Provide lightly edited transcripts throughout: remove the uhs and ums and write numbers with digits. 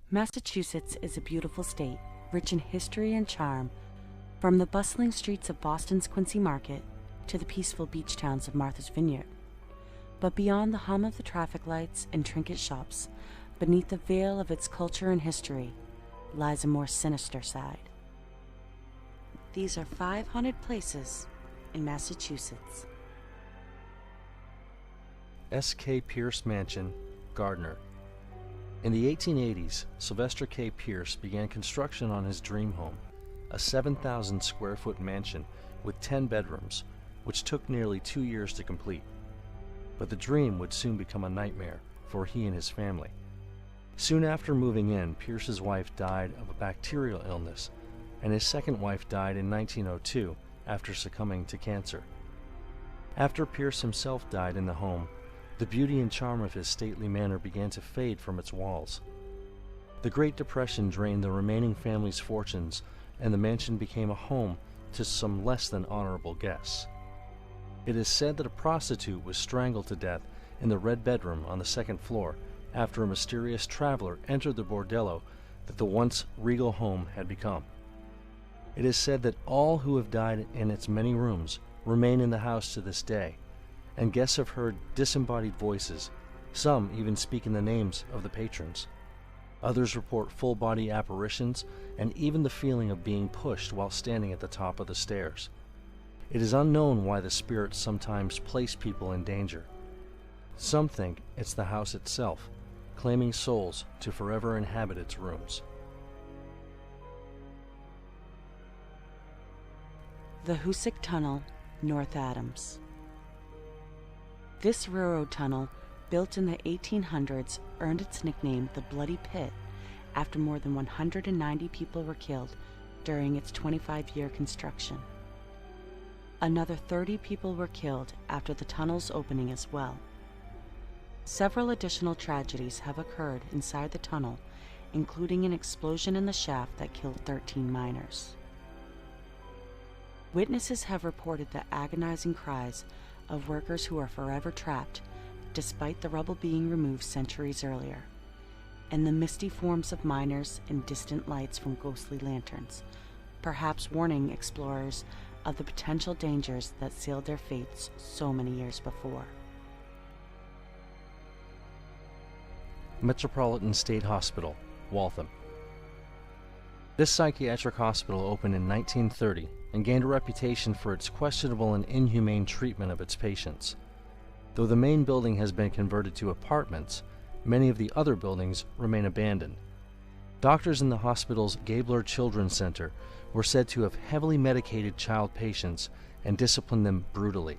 Massachusetts is a beautiful state, rich in history and charm, from the bustling streets of Boston's Quincy Market to the peaceful beach towns of Martha's Vineyard. But beyond the hum of the traffic lights and trinket shops, beneath the veil of its culture and history, lies a more sinister side. These are 5 haunted places in Massachusetts. S.K. Pierce Mansion, Gardner. In the 1880s, Sylvester K. Pierce began construction on his dream home, a 7,000 square foot mansion with 10 bedrooms, which took nearly 2 years to complete. But the dream would soon become a nightmare for he and his family. Soon after moving in, Pierce's wife died of a bacterial illness, and his second wife died in 1902 after succumbing to cancer. After Pierce himself died in the home, the beauty and charm of his stately manor began to fade from its walls. The Great Depression drained the remaining family's fortunes, and the mansion became a home to some less than honorable guests. It is said that a prostitute was strangled to death in the red bedroom on the second floor after a mysterious traveler entered the bordello that the once regal home had become. It is said that all who have died in its many rooms remain in the house to this day, and guests have heard disembodied voices. Some even speak in the names of the patrons. Others report full-body apparitions and even the feeling of being pushed while standing at the top of the stairs. It is unknown why the spirits sometimes place people in danger. Some think it's the house itself, claiming souls to forever inhabit its rooms. The Hoosick Tunnel, North Adams. This railroad tunnel, built in the 1800s, earned its nickname the Bloody Pit after more than 190 people were killed during its 25-year construction. Another 30 people were killed after the tunnel's opening as well. Several additional tragedies have occurred inside the tunnel, including an explosion in the shaft that killed 13 miners. Witnesses have reported the agonizing cries of workers who are forever trapped, despite the rubble being removed centuries earlier, and the misty forms of miners and distant lights from ghostly lanterns, perhaps warning explorers of the potential dangers that sealed their fates so many years before. Metropolitan State Hospital, Waltham. This psychiatric hospital opened in 1930 and gained a reputation for its questionable and inhumane treatment of its patients. Though the main building has been converted to apartments, many of the other buildings remain abandoned. Doctors in the hospital's Gabler Children's Center were said to have heavily medicated child patients and disciplined them brutally.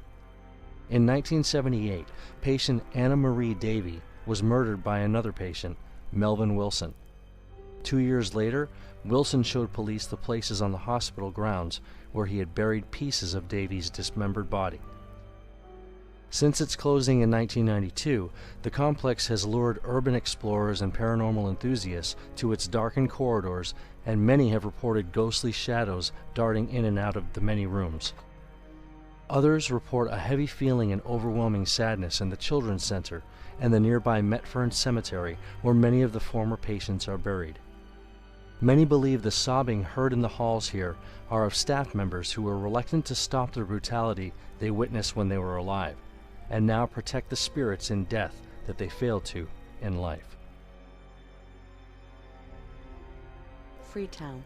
In 1978, patient Anna Marie Davy was murdered by another patient, Melvin Wilson. 2 years later, Wilson showed police the places on the hospital grounds where he had buried pieces of Davy's dismembered body. Since its closing in 1992, the complex has lured urban explorers and paranormal enthusiasts to its darkened corridors, and many have reported ghostly shadows darting in and out of the many rooms. Others report a heavy feeling and overwhelming sadness in the Children's Center and the nearby Metfern Cemetery, where many of the former patients are buried. Many believe the sobbing heard in the halls here are of staff members who were reluctant to stop the brutality they witnessed when they were alive, and now protect the spirits in death that they failed to in life. Freetown,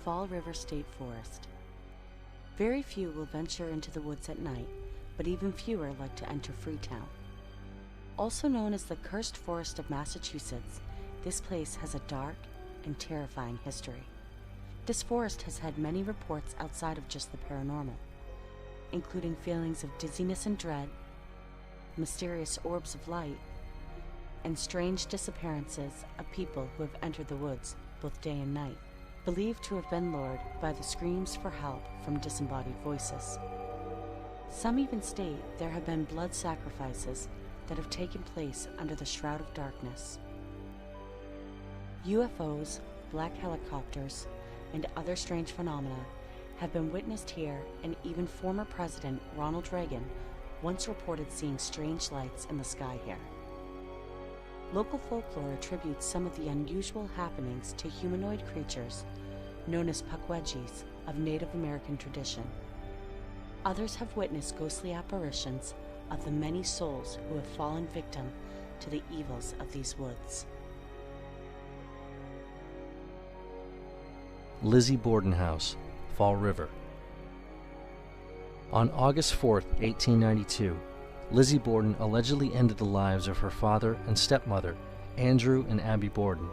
Fall River State Forest. Very few will venture into the woods at night, but even fewer like to enter Freetown. Also known as the Cursed Forest of Massachusetts, this place has a dark and terrifying history. This forest has had many reports outside of just the paranormal, including feelings of dizziness and dread, mysterious orbs of light, and strange disappearances of people who have entered the woods both day and night, believed to have been lured by the screams for help from disembodied voices. Some even state there have been blood sacrifices that have taken place under the shroud of darkness. UFOs, black helicopters, and other strange phenomena have been witnessed here, and even former President Ronald Reagan once reported seeing strange lights in the sky here. Local folklore attributes some of the unusual happenings to humanoid creatures known as pukwudgies of Native American tradition. Others have witnessed ghostly apparitions of the many souls who have fallen victim to the evils of these woods. Lizzie Borden House, Fall River. On August 4, 1892, Lizzie Borden allegedly ended the lives of her father and stepmother, Andrew and Abby Borden.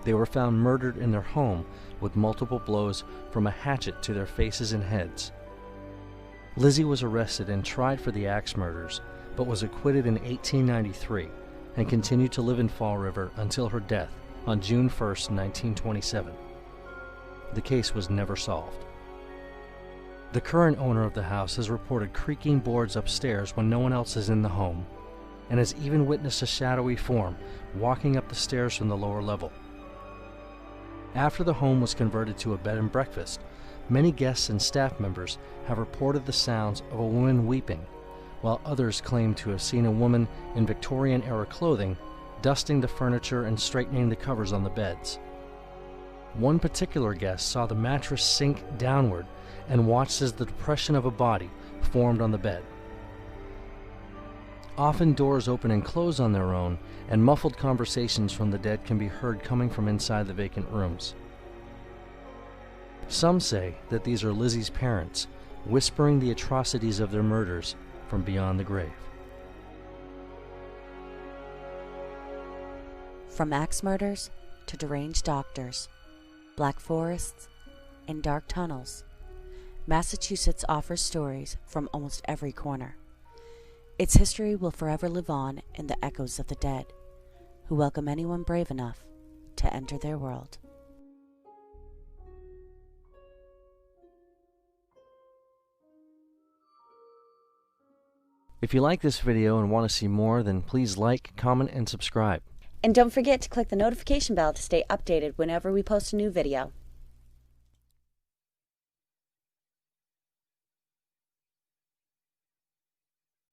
They were found murdered in their home with multiple blows from a hatchet to their faces and heads. Lizzie was arrested and tried for the axe murders, but was acquitted in 1893 and continued to live in Fall River until her death on June 1, 1927. The case was never solved. The current owner of the house has reported creaking boards upstairs when no one else is in the home, and has even witnessed a shadowy form walking up the stairs from the lower level. After the home was converted to a bed and breakfast, many guests and staff members have reported the sounds of a woman weeping, while others claim to have seen a woman in Victorian-era clothing dusting the furniture and straightening the covers on the beds. One particular guest saw the mattress sink downward and watched as the depression of a body formed on the bed. Often doors open and close on their own, and muffled conversations from the dead can be heard coming from inside the vacant rooms. Some say that these are Lizzie's parents, whispering the atrocities of their murders from beyond the grave. From axe murders to deranged doctors, black forests, and dark tunnels, Massachusetts offers stories from almost every corner. Its history will forever live on in the echoes of the dead, who welcome anyone brave enough to enter their world. If you like this video and want to see more, then please like, comment, and subscribe. And don't forget to click the notification bell to stay updated whenever we post a new video.